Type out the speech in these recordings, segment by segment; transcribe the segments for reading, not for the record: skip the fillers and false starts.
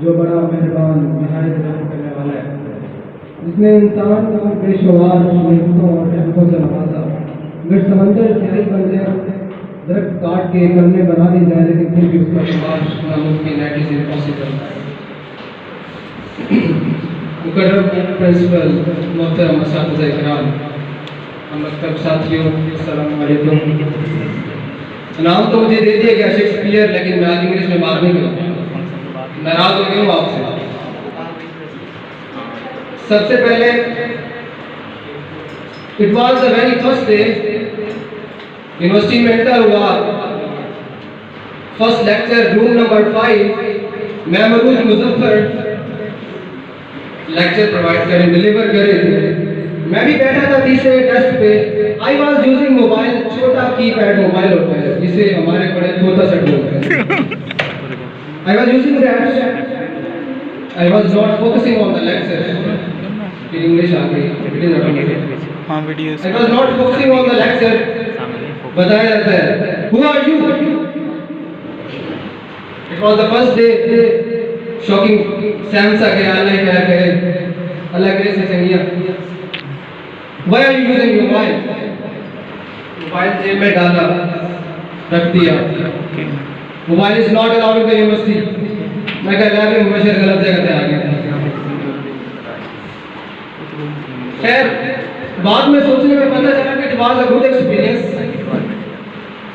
जो बड़ा मेहरबान नहायत रहम करने वाला है, जिसने इंसान को बेशुमार नेमतों और रहमतों से नवाजा। अगर समंदर स्याही बन जाए, दरख्त काट के कलमे बना दी जाए, लेकिन फिर भी उसका समाज नामुमकिन है, इट इज इम्पॉसिबल। मुकर्रम प्रिंसिपल, मोहतरम असातिज़ा इकराम, मकतब साथियों, अस्सलाम वालेकुम। नाम तो मुझे दे दिया गया शेक्सपियर, लेकिन मैं आज इंग्लिश में बात नहीं करूँगा, नाराज हो गया हूँ आपसे। सबसे पहले it was the very first day, university में एंटर हुआ, फर्स्ट लेक्चर रूम नंबर 5, मैं मरूज मुजफ्फर लेक्चर प्रोवाइड करें, डिलीवर करें। मैं भी बैठा था तीसरे डेस्क पे। आई वॉज यूजिंग मोबाइल, छोटा कीपैड मोबाइल होता है जिसे हमारे बड़े तोता सेट बोलते हैं। I was using that, I was not focusing on the lecture. फिर इंग्लिश आ गई, इट इज ऑटोमेटिक। हाँ video. I was not focusing on the lecture. बताया जाता है, who are you? It was the first day, shocking सैम्स आ गया, अल्लाह क्या करे, अल्लाह करे से चंगिया। Why are you using mobile? Mobile जेब में डाला, रख दिया। Mobile is not allowed in the university. मैं कह रहा हूँ मुबशर गलत जगह पे आ गया। खैर बाद में सोचने में पता चला कि it was a good experience.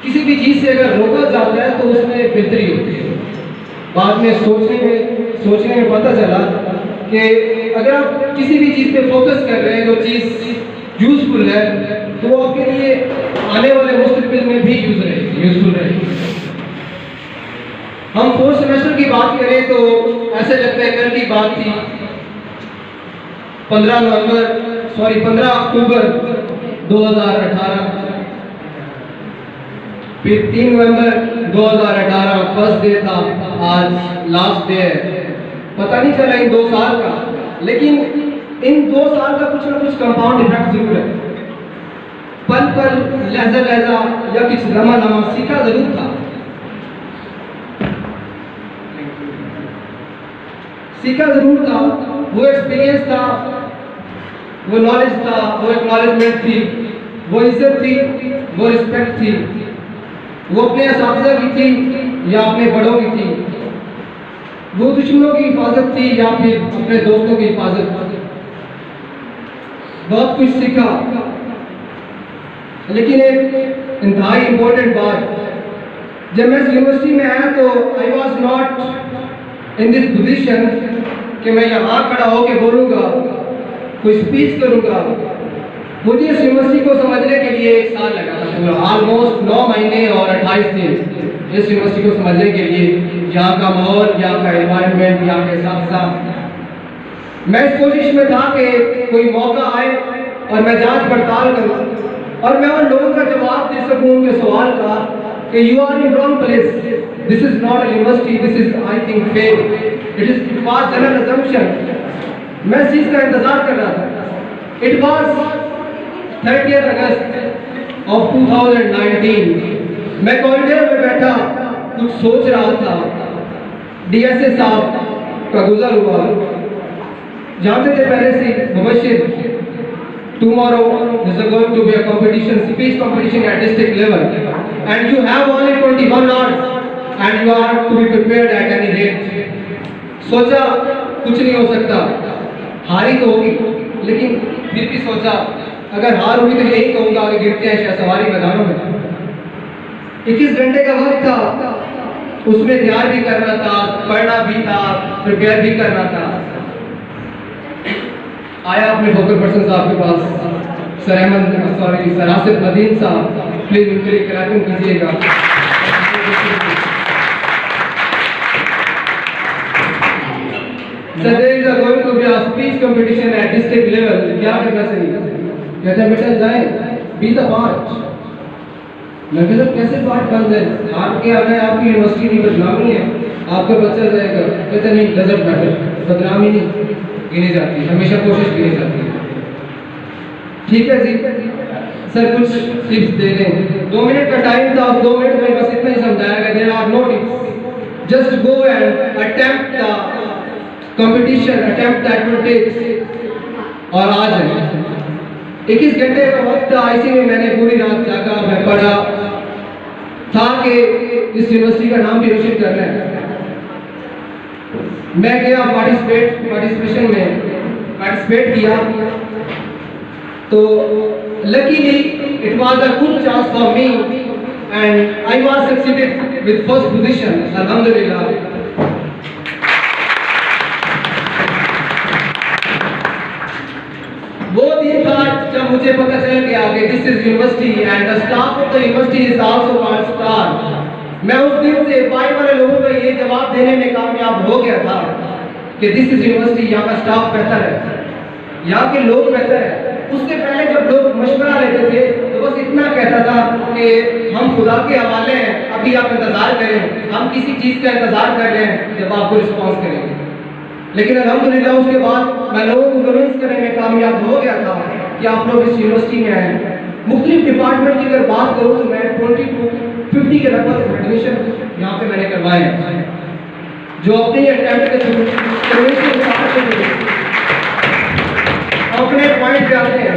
किसी भी चीज से अगर रोका जाता है तो उसमें बेहतरी होती है। बाद में सोचने में पता चला कि अगर आप किसी भी चीज पे फोकस कर रहे हैं, जो चीज यूजफुल है, तो वो आपके लिए आने वाले मुस्तकबिल में भी यूजफुल रहेगी। हम 4th सेमेस्टर की बात करें तो ऐसे लगता है कल की बात थी। 15 अक्टूबर 2018, फिर 3 नवंबर 2018 फर्स्ट डे था, आज लास्ट डे है। पता नहीं चला इन 2 साल का, लेकिन इन 2 साल का कुछ ना कुछ कंपाउंड इफेक्ट जरूर है। पल पल, लहजा लहजा या कुछ लम्हा लम्हा सीखा जरूर था। वो एक्सपीरियंस था, वो नॉलेज था, वो एक्नॉलेजमेंट थी, वो इज्जत थी, वो रिस्पेक्ट थी, वो अपने असातिज़ा की थी या अपने बड़ों की थी, वो दुश्मनों की हिफाजत थी या फिर अपने दोस्तों की हिफाजत। बहुत कुछ सीखा, लेकिन एक इंतहाई इंपॉर्टेंट बात, जब मैं इस यूनिवर्सिटी में आया तो आई was not in this position कि मैं यहाँ खड़ा होकर बोलूँगा, कोई स्पीच करूँगा। मुझे इस यूनिवर्सिटी को समझने के लिए 1 साल लगा था, पूरा ऑलमोस्ट 9 महीने और 28 दिन इस यूनिवर्सिटी को समझने के लिए। यहाँ का माहौल, यहाँ का एनवायरनमेंट, यहाँ के साथ मैं इस कोशिश में था कि कोई मौका आए और मैं जांच पड़ताल करूँ और मैं उन लोगों का जवाब दे सकूँ उनके सवाल का कि you are in wrong place, this is not a university, this is I think fail, it was general assumption. मैं इस चीज़ का इंतजार कर रहा था। It was 30 August of 2019। मैं कॉरिडोर में बैठा कुछ सोच रहा था। डीएसए साहब का गुजर हुआ। जानते थे पहले से Mubashir, tomorrow there is going to be a competition, speech competition at district level, and you have only 21 hours and you are to be prepared at any rate. सोचा कुछ नहीं हो सकता, हारी तो होगी, लेकिन फिर भी सोचा अगर हार हुई तो यही कहूँगा कि गिरते हैं शहसवारी मैदानों में। 21 घंटे का वक्त था, उसमें तैयार भी करना था, पढ़ना भी था, प्रिपेयर भी करना था। आया अपने फोकल पर्सन साहब के पास, सर आसिफ नदीम साहब, प्लीज उनके लिए क्लैपिंग कीजिएगा। Sir, there is going to be a speech competition at district level. क्या करना चाहिए? कहते हैं बेटा जाए, be the part. मैं कहता कैसे पार्ट बन जाए? आपके आगे आपकी यूनिवर्सिटी की बदनामी है, आपका बच्चा जाएगा। कहते नहीं, डजंट मैटर, बदनामी नहीं गिनी जाती, हमेशा कोशिश गिनी जाती है। ठीक है जी, सर कुछ टिप्स दे दें। 2 मिनट का टाइम था, उस 2 मिनट में बस इतना ही समझाया कि there are no tips, just go and attempt the competition attempt that will take, और आज है 21 घंटे का वक्त था। इसी में मैंने पूरी रात जागा, मैं पढ़ा था कि इस यूनिवर्सिटी का नाम भी रोशन करना है। मैं गया पार्टिसिपेशन में पार्टिसिपेट किया, तो luckily it was a good chance for me and I was succeeded with first position, अल्हम्दुलिल्लाह। वो दिन था जब मुझे पता चल गया कि this is university and the staff of the university is also called star. मैं उस दिन से बाई वाले लोगों को ये जवाब देने में कामयाब हो गया था कि दिस इज यूनिवर्सिटी, यहाँ का स्टाफ बेहतर है, यहाँ के लोग बेहतर है। उससे पहले जब लोग मशवरा लेते थे तो बस इतना कहता था कि हम खुदा के हवाले हैं, अभी आप इंतजार करें, हम किसी चीज़ का इंतजार कर रहे हैं जब आपको रिस्पॉन्स करेंगे। लेकिन अल्हम्दुलिल्लाह उसके बाद मैं लोगों को कन्विंस करने में कामयाब हो गया था कि आप लोग इस यूनिवर्सिटी में आए। मुख्तलिफ डिपार्टमेंट की अगर बात करूँ तो मैं 20 to 50 के लगभग एडमिशन यहाँ पे मैंने करवाए हैं, जो अपने अटेम्प्ट के थ्रू अपने पॉइंट पे आते हैं।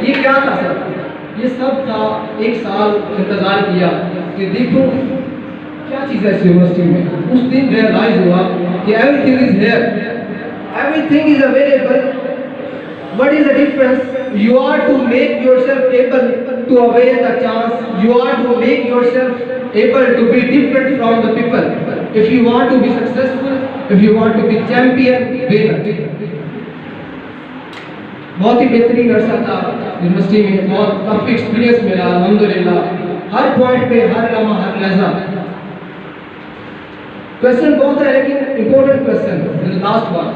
ये क्या था सर? ये सब था, एक साल इंतजार किया कि देखो क्या चीज़ है इस यूनिवर्सिटी में। उस दिन रियलाइज हुआ कि everything is here, everything is available. What is the difference? You are to make yourself able to avail the chance. You are to make yourself able to be different from the people. If you want to be successful, if you want to be champion, winner. बहुत ही बेहतरीन अरसा था university में, बहुत काफ़ी experience मिला अल्हम्दुलिल्लाह। हर point पे, हर लम्हा, हर लहजा। क्वेश्चन बहुत है लेकिन important question, last one,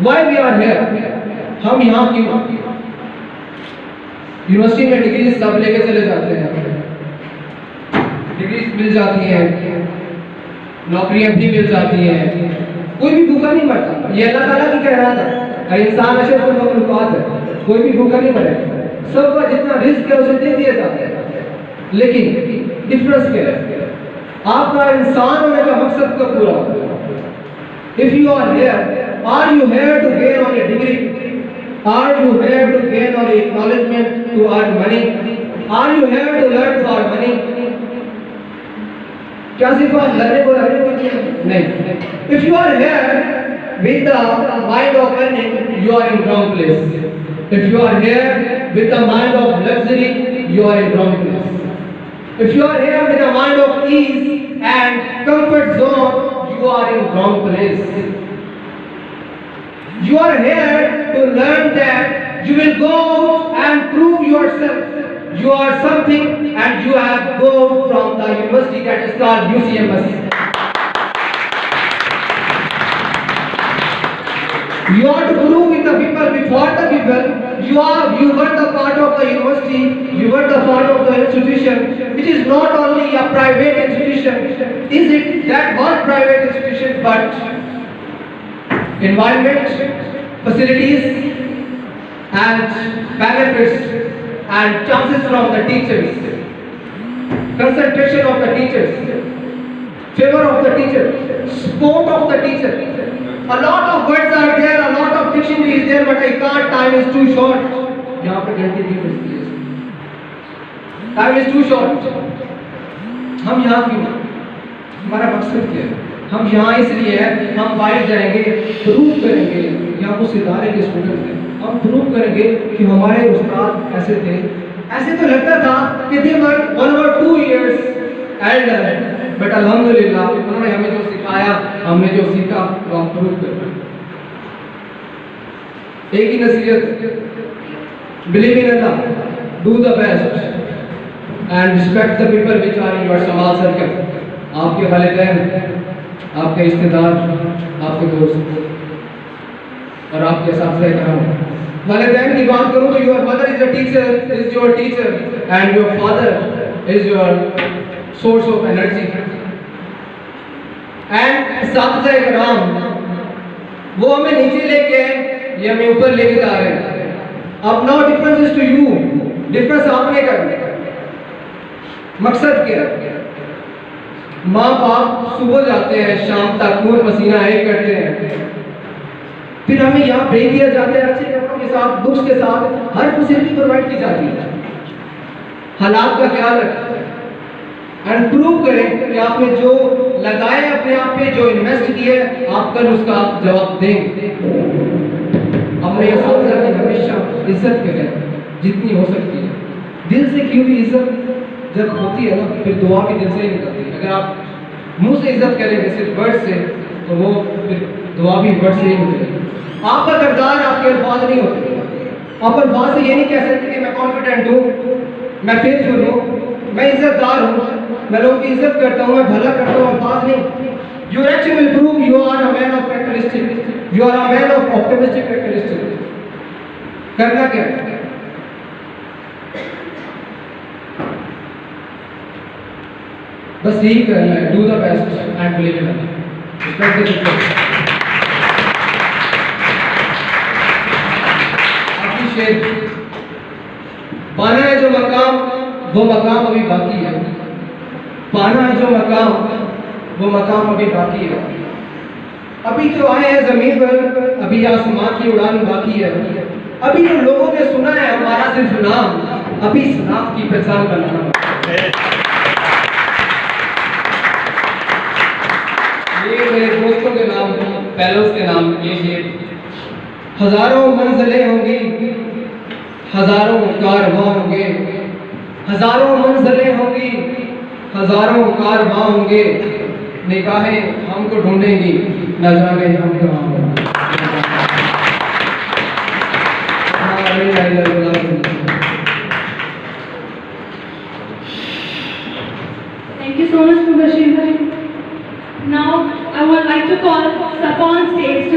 why we are here? हम यहाँ क्यों? यूनिवर्सिटी में डिग्री सब लेके चले जाते हैं, डिग्री मिल जाती हैं, नौकरियां भी मिल जाती हैं, कोई भी भूखा नहीं मरता। ये अल्लाह ताला की कहना है, इंसान अशरफ मखलूकात है, कोई भी भूखा नहीं मरे, सबका जितना रिस्क है उसे दे दिया जाता है। लेकिन डिफरेंस क्या है? आपका इंसान होने का मकसद कब पूरा होगा? If you are here, are you here to gain on a degree? Are you here to gain on acknowledgement to earn money? Are you here to learn for money? क्या सिर्फ आप लर्निंग को लर्निंग के लिए? नहीं। If you are here with the mind of earning, you are in wrong place. If you are here with the mind of luxury, you are in wrong place. If you are here with the mind of ease and comfort zone, you are in wrong place. You are here to learn that you will go and prove yourself. You are something and you have gone from the university that is called UCMS. You are to prove with the people, before the people. You were the part of the university, you were the part of the institution, which is not only a private institution. Is it that was private institution, but environment, facilities, and benefits and chances from the teachers, concentration of the teachers, favor of the teacher, support of the teacher. A lot of words are there, a lot of dictionary is there, but I can't, time is too short. यहाँ पे घंटे भी बजती है, time is too short. हम यहाँ क्यों? हमारा मकसद क्या है? हम यहाँ इसलिए हैं, हम बाहर जाएंगे, प्रूव करेंगे, यहाँ उस इदारे के स्टूडेंट हैं, हम प्रूव करेंगे कि हमारे उस्ताद ऐसे थे। ऐसे तो लगता था कि they were 1 or 2 years elder, but अल्हम्दुलिल्लाह उन्होंने हमें जो सिखाया, हमने जो सीखा वो हम प्रूव कर रहे हैं। एक ही नसीहत, believe in Allah, do the best and respect the people which are in your समाज सर्कल। आपके वालिदैन, आपके रिश्तेदार, आपके दोस्त और आपके साथ रहकर वालिदैन की बात करूं तो your mother is a teacher, is your teacher and your father is your source of energy and साथी कराम, वो हमें नीचे लेके ये हमें ऊपर लेके जा रहे हैं। अब no difference is to you, difference आपने करना है। मकसद क्या है? माँ बाप सुबह जाते हैं, शाम तक खून पसीना एक करते हैं, फिर हमें यहाँ भेज दिया जाता है अच्छे कपड़ों के साथ, बुक्स के साथ, हर फैसिलिटी प्रोवाइड की जाती है। हालात का ख्याल रखें एंड प्रूव करें कि आपने जो लगाए अपने आप पे, जो इन्वेस्ट किया है, आप कल उसका आप जवाब देंगे। हमने ये सोचा कि हमेशा इज्जत करें जितनी हो सकती है, दिल से क्यों भी इज्जत जब होती है ना, फिर दुआ भी दिल से ही निकलती है। अगर आप मुंह से इज्जत करेंगे सिर्फ वर्ड से, तो वो फिर दुआ भी वर्ड से ही निकलेगी। आपका किरदार आपके अल्फाज नहीं होते। आप अल्फाज से ये नहीं कह सकते कि मैं कॉन्फिडेंट हूँ, मैं फेथफुल हूँ, मैं इज्जतदार हूँ, मैं लोगों की इज्जत करता हूँ, मैं भला करता हूँ, अल्फाज नहीं। Your action will prove you are a man of characteristic, you are a man of optimistic characteristic. करना क्या है? बस यही करना है, do the best and believe in it. पाना है जो मकाम, वो मकाम अभी बाकी है। पाना है जो मकाम, वो मकाम अभी बाकी है। अभी जो आए हैं जमीन पर, अभी आसमान की उड़ान बाकी है। अभी जो लोगों ने सुना है हमारा सिर्फ नाम, अभी शनाख्त की पहचान बनाना बाकी है। ये मेरे दोस्तों के नाम, फेलोज के नाम, ये शेर। हजारों मंजिलें होंगी, हजारों कारवां होंगे, हजारों मंजिलें होंगी, हजारों कारवां होंगे, निगाहें हमको ढूंढेंगी, न जाने हम कहाँ होंगे। Thank you so much, Mubashir bhai. Now I would like to call Sapa on stage.